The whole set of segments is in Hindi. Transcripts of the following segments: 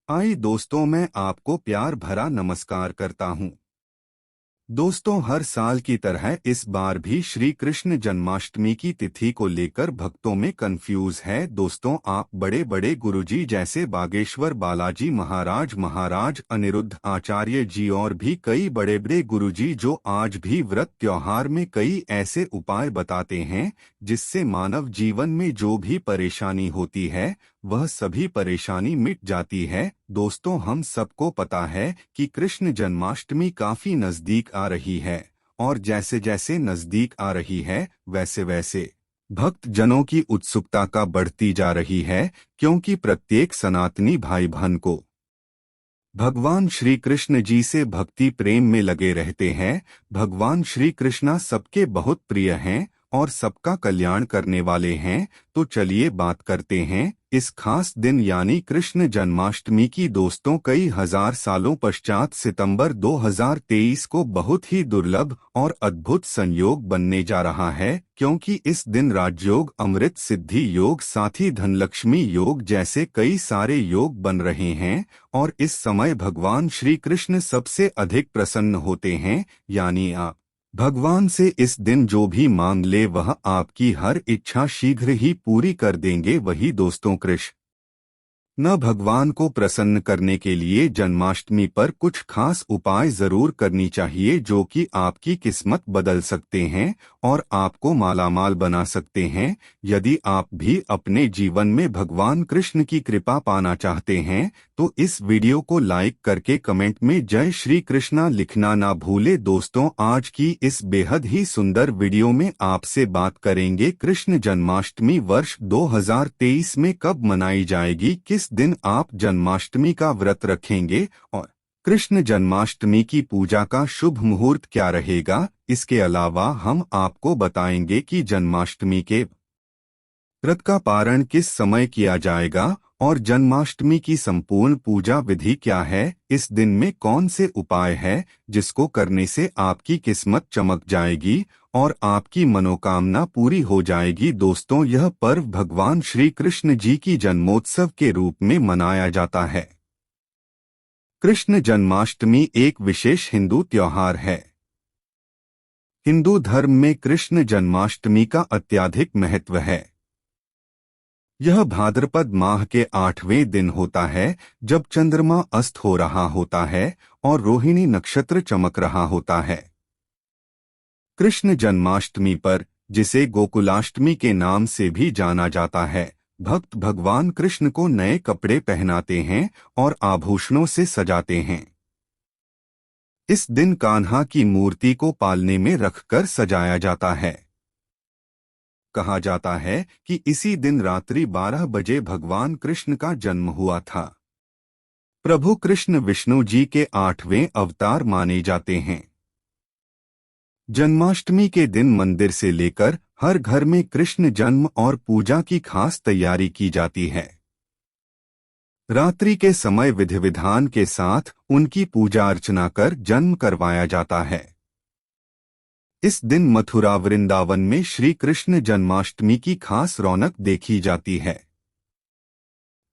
आइए दोस्तों, मैं आपको प्यार भरा नमस्कार करता हूं। दोस्तों, हर साल की तरह इस बार भी श्री कृष्ण जन्माष्टमी की तिथि को लेकर भक्तों में कंफ्यूज है। दोस्तों, आप बड़े बड़े गुरुजी जैसे बागेश्वर बालाजी महाराज अनिरुद्ध आचार्य जी और भी कई बड़े बड़े गुरुजी जो आज भी व्रत त्योहार में कई ऐसे उपाय बताते हैं जिससे मानव जीवन में जो भी परेशानी होती है वह सभी परेशानी मिट जाती है। दोस्तों, हम सबको पता है कि कृष्ण जन्माष्टमी काफी नजदीक आ रही है और जैसे जैसे नजदीक आ रही है वैसे वैसे भक्त जनों की उत्सुकता का बढ़ती जा रही है, क्योंकि प्रत्येक सनातनी भाई बहन को भगवान श्री कृष्ण जी से भक्ति प्रेम में लगे रहते हैं। भगवान श्री कृष्णा सबके बहुत प्रिय हैं और सबका कल्याण करने वाले हैं। तो चलिए बात करते हैं इस खास दिन यानी कृष्ण जन्माष्टमी की। दोस्तों, कई हजार सालों पश्चात सितंबर 2023 को बहुत ही दुर्लभ और अद्भुत संयोग बनने जा रहा है, क्योंकि इस दिन राजयोग, अमृत सिद्धि योग, साथी धनलक्ष्मी योग जैसे कई सारे योग बन रहे हैं और इस समय भगवान श्री कृष्ण सबसे अधिक प्रसन्न होते हैं। यानी आप भगवान से इस दिन जो भी मांग ले वह आपकी हर इच्छा शीघ्र ही पूरी कर देंगे। वही दोस्तों, कृष्ण न भगवान को प्रसन्न करने के लिए जन्माष्टमी पर कुछ खास उपाय जरूर करनी चाहिए जो कि आपकी किस्मत बदल सकते हैं और आपको मालामाल बना सकते हैं। यदि आप भी अपने जीवन में भगवान कृष्ण की कृपा पाना चाहते हैं तो इस वीडियो को लाइक करके कमेंट में जय श्री कृष्णा लिखना ना भूले। दोस्तों, आज की इस बेहद ही सुंदर वीडियो में आपसे बात करेंगे कृष्ण जन्माष्टमी वर्ष 2023 में कब मनाई जाएगी, किस दिन आप जन्माष्टमी का व्रत रखेंगे और कृष्ण जन्माष्टमी की पूजा का शुभ मुहूर्त क्या रहेगा। इसके अलावा हम आपको बताएंगे कि जन्माष्टमी के व्रत का पारण किस समय किया जाएगा और जन्माष्टमी की संपूर्ण पूजा विधि क्या है। इस दिन में कौन से उपाय है जिसको करने से आपकी किस्मत चमक जाएगी और आपकी मनोकामना पूरी हो जाएगी। दोस्तों, यह पर्व भगवान श्री कृष्ण जी की जन्मोत्सव के रूप में मनाया जाता है। कृष्ण जन्माष्टमी एक विशेष हिंदू त्योहार है। हिंदू धर्म में कृष्ण जन्माष्टमी का अत्यधिक महत्व है। यह भाद्रपद माह के 8वें दिन होता है जब चंद्रमा अस्त हो रहा होता है और रोहिणी नक्षत्र चमक रहा होता है। कृष्ण जन्माष्टमी पर, जिसे गोकुलाष्टमी के नाम से भी जाना जाता है, भक्त भगवान कृष्ण को नए कपड़े पहनाते हैं और आभूषणों से सजाते हैं। इस दिन कान्हा की मूर्ति को पालने में रखकर सजाया जाता है। कहा जाता है कि इसी दिन रात्रि 12 बजे भगवान कृष्ण का जन्म हुआ था। प्रभु कृष्ण विष्णु जी के 8वें अवतार माने जाते हैं। जन्माष्टमी के दिन मंदिर से लेकर हर घर में कृष्ण जन्म और पूजा की खास तैयारी की जाती है। रात्रि के समय विधि विधान के साथ उनकी पूजा अर्चना कर जन्म करवाया जाता है। इस दिन मथुरा वृंदावन में श्री कृष्ण जन्माष्टमी की खास रौनक देखी जाती है।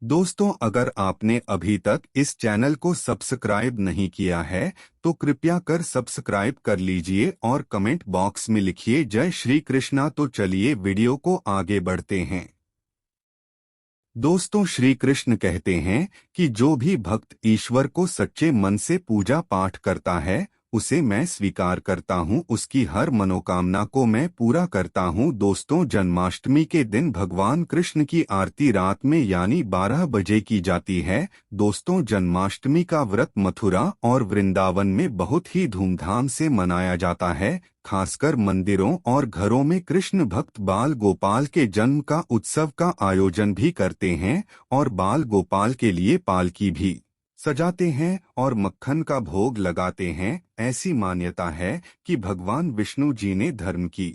दोस्तों, अगर आपने अभी तक इस चैनल को सब्सक्राइब नहीं किया है तो कृपया कर सब्सक्राइब कर लीजिए और कमेंट बॉक्स में लिखिए जय श्री कृष्णा। तो चलिए वीडियो को आगे बढ़ते हैं। दोस्तों, श्री कृष्ण कहते हैं कि जो भी भक्त ईश्वर को सच्चे मन से पूजा पाठ करता है उसे मैं स्वीकार करता हूं, उसकी हर मनोकामना को मैं पूरा करता हूं। दोस्तों, जन्माष्टमी के दिन भगवान कृष्ण की आरती रात में यानी 12 बजे की जाती है। दोस्तों, जन्माष्टमी का व्रत मथुरा और वृंदावन में बहुत ही धूमधाम से मनाया जाता है। खासकर मंदिरों और घरों में कृष्ण भक्त बाल गोपाल के जन्म का उत्सव का आयोजन भी करते हैं और बाल गोपाल के लिए पालकी भी सजाते हैं और मक्खन का भोग लगाते हैं। ऐसी मान्यता है कि भगवान विष्णु जी ने धर्म की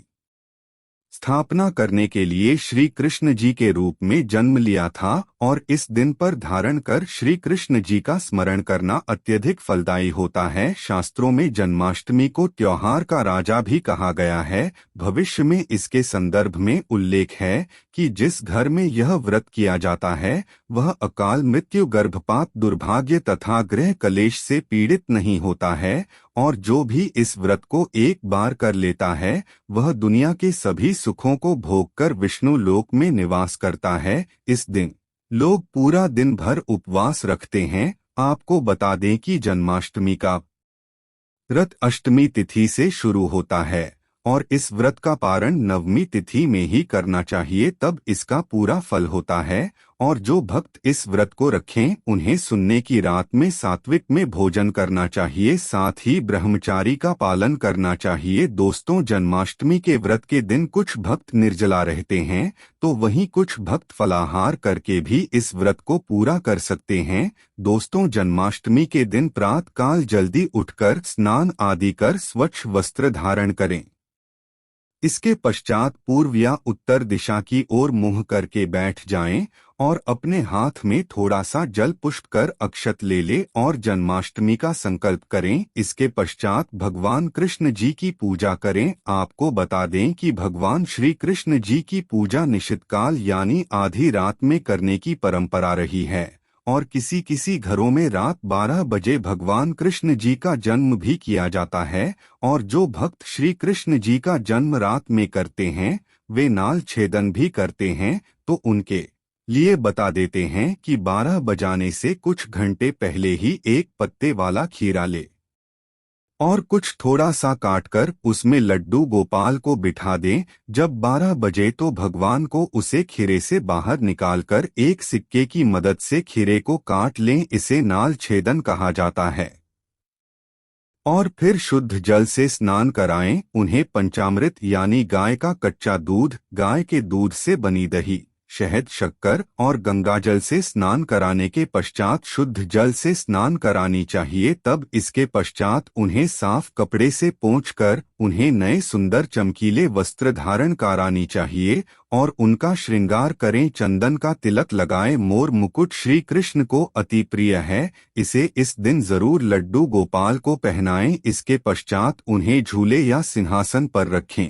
स्थापना करने के लिए श्री कृष्ण जी के रूप में जन्म लिया था और इस दिन पर धारण कर श्री कृष्ण जी का स्मरण करना अत्यधिक फलदायी होता है। शास्त्रों में जन्माष्टमी को त्योहार का राजा भी कहा गया है। भविष्य में इसके संदर्भ में उल्लेख है कि जिस घर में यह व्रत किया जाता है वह अकाल मृत्यु, गर्भपात, दुर्भाग्य तथा गृह कलेश से पीड़ित नहीं होता है और जो भी इस व्रत को एक बार कर लेता है वह दुनिया के सभी सुखों को भोगकर विष्णु लोक में निवास करता है। इस दिन लोग पूरा दिन भर उपवास रखते हैं। आपको बता दें कि जन्माष्टमी का व्रत अष्टमी तिथि से शुरू होता है और इस व्रत का पारण नवमी तिथि में ही करना चाहिए, तब इसका पूरा फल होता है। और जो भक्त इस व्रत को रखें उन्हें सुनने की रात में सात्विक में भोजन करना चाहिए, साथ ही ब्रह्मचारी का पालन करना चाहिए। दोस्तों, जन्माष्टमी के व्रत के दिन कुछ भक्त निर्जला रहते हैं तो वहीं कुछ भक्त फलाहार करके भी इस व्रत को पूरा कर सकते हैं। दोस्तों, जन्माष्टमी के दिन प्रातः काल जल्दी उठकर स्नान आदि कर स्वच्छ वस्त्र धारण करें। इसके पश्चात पूर्व या उत्तर दिशा की ओर मुंह करके बैठ जाएं और अपने हाथ में थोड़ा सा जल पुष्प कर अक्षत ले ले और जन्माष्टमी का संकल्प करें। इसके पश्चात भगवान कृष्ण जी की पूजा करें। आपको बता दें कि भगवान श्री कृष्ण जी की पूजा निशित काल यानी आधी रात में करने की परंपरा रही है और किसी किसी घरों में रात 12 बजे भगवान कृष्ण जी का जन्म भी किया जाता है। और जो भक्त श्री कृष्ण जी का जन्म रात में करते हैं वे नाल छेदन भी करते हैं, तो उनके लिए बता देते हैं कि 12 बजाने से कुछ घंटे पहले ही एक पत्ते वाला खीरा ले और कुछ थोड़ा सा काटकर उसमें लड्डू गोपाल को बिठा दें। जब 12 बजे तो भगवान को उसे खीरे से बाहर निकालकर एक सिक्के की मदद से खीरे को काट लें। इसे नाल छेदन कहा जाता है। और फिर शुद्ध जल से स्नान कराएं। उन्हें पंचामृत यानी गाय का कच्चा दूध, गाय के दूध से बनी दही, शहद, शक्कर और गंगाजल से स्नान कराने के पश्चात शुद्ध जल से स्नान करानी चाहिए। तब इसके पश्चात उन्हें साफ कपड़े से पोंछकर उन्हें नए सुंदर चमकीले वस्त्र धारण करानी चाहिए और उनका श्रृंगार करें। चंदन का तिलक लगाएं। मोर मुकुट श्री कृष्ण को अति प्रिय है, इसे इस दिन जरूर लड्डू गोपाल को पहनाएं। इसके पश्चात उन्हें झूले या सिंहासन पर रखें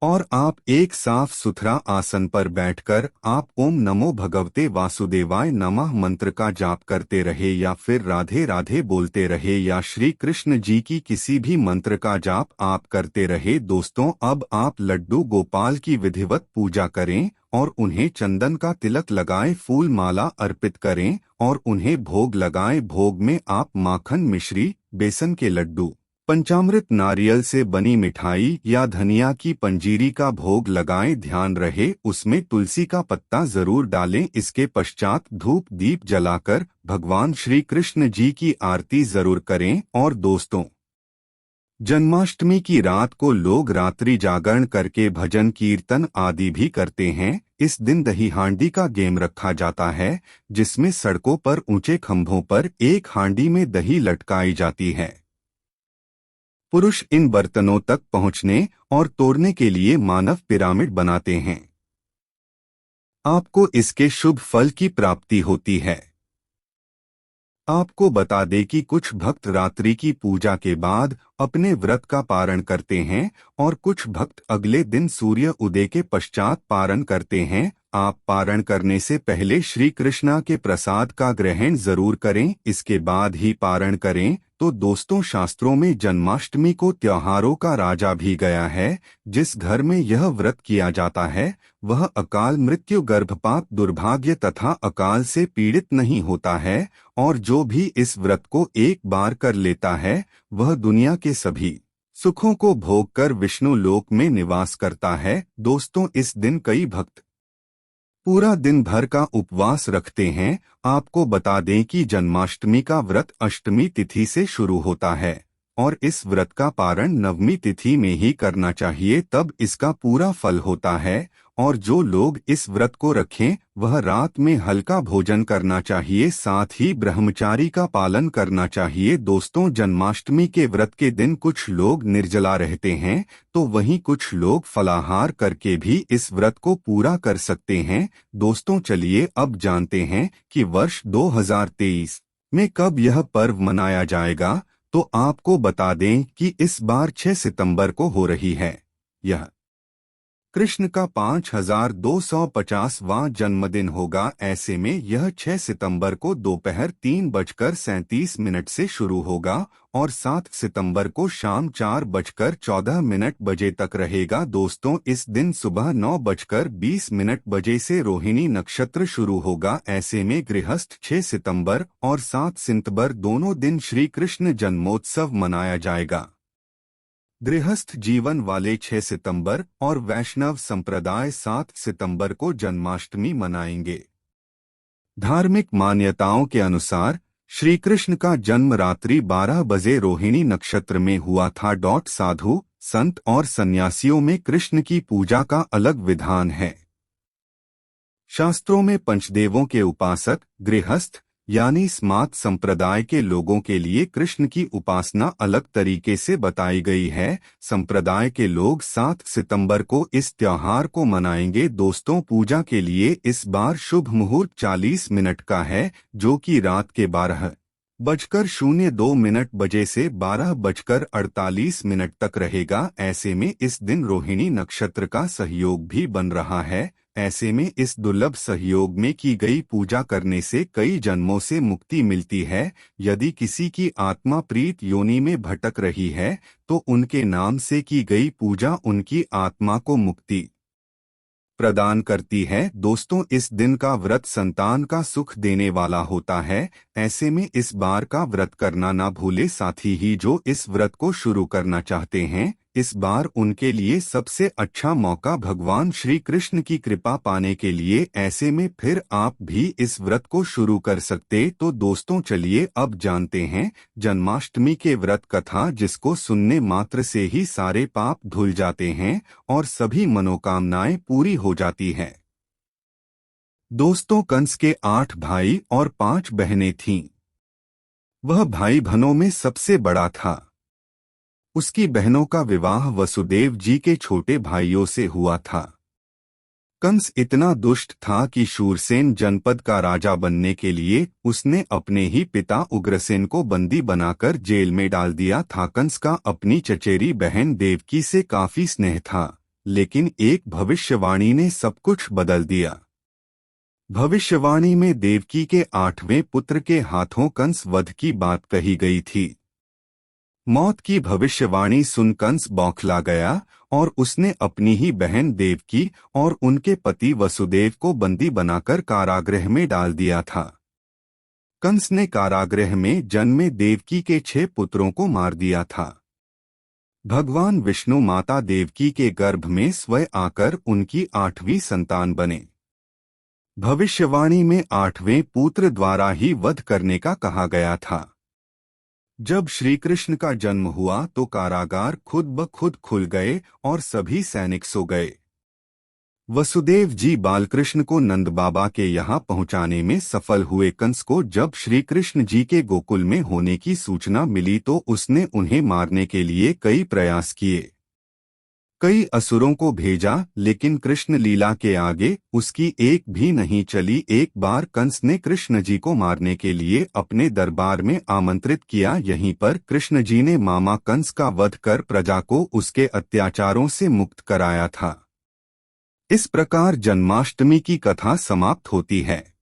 और आप एक साफ सुथरा आसन पर बैठकर आप ओम नमो भगवते वासुदेवाय नमः मंत्र का जाप करते रहे या फिर राधे राधे बोलते रहे या श्री कृष्ण जी की किसी भी मंत्र का जाप आप करते रहे। दोस्तों, अब आप लड्डू गोपाल की विधिवत पूजा करें और उन्हें चंदन का तिलक लगाएं, फूल माला अर्पित करें और उन्हें भोग लगाएं। भोग में आप माखन, मिश्री, बेसन के लड्डू, पंचामृत, नारियल से बनी मिठाई या धनिया की पंजीरी का भोग लगाएं। ध्यान रहे उसमें तुलसी का पत्ता जरूर डालें। इसके पश्चात धूप दीप जलाकर भगवान श्री कृष्ण जी की आरती जरूर करें। और दोस्तों, जन्माष्टमी की रात को लोग रात्रि जागरण करके भजन कीर्तन आदि भी करते हैं। इस दिन दही हांडी का गेम रखा जाता है जिसमें सड़कों पर ऊंचे खंभों पर एक हांडी में दही लटकाई जाती है। पुरुष इन बर्तनों तक पहुंचने और तोड़ने के लिए मानव पिरामिड बनाते हैं। आपको इसके शुभ फल की प्राप्ति होती है। आपको बता दें कि कुछ भक्त रात्रि की पूजा के बाद अपने व्रत का पारण करते हैं और कुछ भक्त अगले दिन सूर्य उदय के पश्चात पारण करते हैं। आप पारण करने से पहले श्री कृष्णा के प्रसाद का ग्रहण जरूर करें, इसके बाद ही पारण करें। तो दोस्तों, शास्त्रों में जन्माष्टमी को त्योहारों का राजा भी गया है। जिस घर में यह व्रत किया जाता है वह अकाल मृत्यु, गर्भपात, दुर्भाग्य तथा अकाल से पीड़ित नहीं होता है और जो भी इस व्रत को एक बार कर लेता है वह दुनिया के सभी सुखों को भोगकर विष्णु लोक में निवास करता है। दोस्तों, इस दिन कई भक्त पूरा दिन भर का उपवास रखते हैं। आपको बता दें कि जन्माष्टमी का व्रत अष्टमी तिथि से शुरू होता है और इस व्रत का पारण नवमी तिथि में ही करना चाहिए, तब इसका पूरा फल होता है। और जो लोग इस व्रत को रखें वह रात में हल्का भोजन करना चाहिए, साथ ही ब्रह्मचारी का पालन करना चाहिए। दोस्तों, जन्माष्टमी के व्रत के दिन कुछ लोग निर्जला रहते हैं तो वहीं कुछ लोग फलाहार करके भी इस व्रत को पूरा कर सकते हैं। दोस्तों, चलिए अब जानते हैं कि वर्ष 2023 में कब यह पर्व मनाया जाएगा। तो आपको बता दें कि इस बार 6 सितंबर को हो रही है। यह कृष्ण का 5250वां जन्मदिन होगा। ऐसे में यह 6 सितंबर को दोपहर 3:37 से शुरू होगा और 7 सितंबर को शाम 4:14 बजे तक रहेगा। दोस्तों, इस दिन सुबह 9:20 बजे से रोहिणी नक्षत्र शुरू होगा। ऐसे में गृहस्थ 6 सितंबर और 7 सितंबर दोनों दिन श्री कृष्ण जन्मोत्सव मनाया जाएगा। गृहस्थ जीवन वाले 6 सितंबर और वैष्णव संप्रदाय 7 सितंबर को जन्माष्टमी मनाएंगे। धार्मिक मान्यताओं के अनुसार श्री कृष्ण का जन्म रात्रि 12 बजे रोहिणी नक्षत्र में हुआ था। साधु, संत और सन्यासियों में कृष्ण की पूजा का अलग विधान है। शास्त्रों में पंचदेवों के उपासक गृहस्थ यानी स्मार्त संप्रदाय के लोगों के लिए कृष्ण की उपासना अलग तरीके से बताई गई है। संप्रदाय के लोग 7 सितंबर को इस त्योहार को मनाएंगे। दोस्तों, पूजा के लिए इस बार शुभ मुहूर्त 40 मिनट का है, जो कि रात के 12:02 बजे से 12:48 तक रहेगा। ऐसे में इस दिन रोहिणी नक्षत्र का सहयोग भी बन रहा है। ऐसे में इस दुर्लभ सहयोग में की गई पूजा करने से कई जन्मों से मुक्ति मिलती है। यदि किसी की आत्मा प्रीत योनि में भटक रही है तो उनके नाम से की गई पूजा उनकी आत्मा को मुक्ति प्रदान करती है। दोस्तों, इस दिन का व्रत संतान का सुख देने वाला होता है। ऐसे में इस बार का व्रत करना ना भूले। साथ ही जो इस व्रत को शुरू करना चाहते हैं, इस बार उनके लिए सबसे अच्छा मौका भगवान श्री कृष्ण की कृपा पाने के लिए। ऐसे में फिर आप भी इस व्रत को शुरू कर सकते। तो दोस्तों, चलिए अब जानते हैं जन्माष्टमी के व्रत कथा, जिसको सुनने मात्र से ही सारे पाप धुल जाते हैं और सभी मनोकामनाएं पूरी हो जाती हैं। दोस्तों, कंस के 8 भाई और 5 बहनें थीं। वह भाई बहनों में सबसे बड़ा था। उसकी बहनों का विवाह वसुदेव जी के छोटे भाइयों से हुआ था। कंस इतना दुष्ट था कि शूरसेन जनपद का राजा बनने के लिए उसने अपने ही पिता उग्रसेन को बंदी बनाकर जेल में डाल दिया था। कंस का अपनी चचेरी बहन देवकी से काफी स्नेह था, लेकिन एक भविष्यवाणी ने सब कुछ बदल दिया। भविष्यवाणी में देवकी के 8वें पुत्र के हाथों कंस वध की बात कही गई थी। मौत की भविष्यवाणी सुन कंस बौखला गया और उसने अपनी ही बहन देवकी और उनके पति वसुदेव को बंदी बनाकर कारागृह में डाल दिया था। कंस ने कारागृह में जन्मे देवकी के 6 पुत्रों को मार दिया था। भगवान विष्णु माता देवकी के गर्भ में स्वयं आकर उनकी 8वीं संतान बने। भविष्यवाणी में 8वें पुत्र द्वारा ही वध करने का कहा गया था। जब श्री कृष्ण का जन्म हुआ तो कारागार खुद ब खुद खुल गए और सभी सैनिक सो गए। वसुदेव जी बालकृष्ण को नंद बाबा के यहाँ पहुँचाने में सफल हुए। कंस को जब श्री कृष्ण जी के गोकुल में होने की सूचना मिली तो उसने उन्हें मारने के लिए कई प्रयास किए। कई असुरों को भेजा, लेकिन कृष्ण लीला के आगे उसकी एक भी नहीं चली। एक बार कंस ने कृष्ण जी को मारने के लिए अपने दरबार में आमंत्रित किया। यहीं पर कृष्ण जी ने मामा कंस का वध कर प्रजा को उसके अत्याचारों से मुक्त कराया था। इस प्रकार जन्माष्टमी की कथा समाप्त होती है।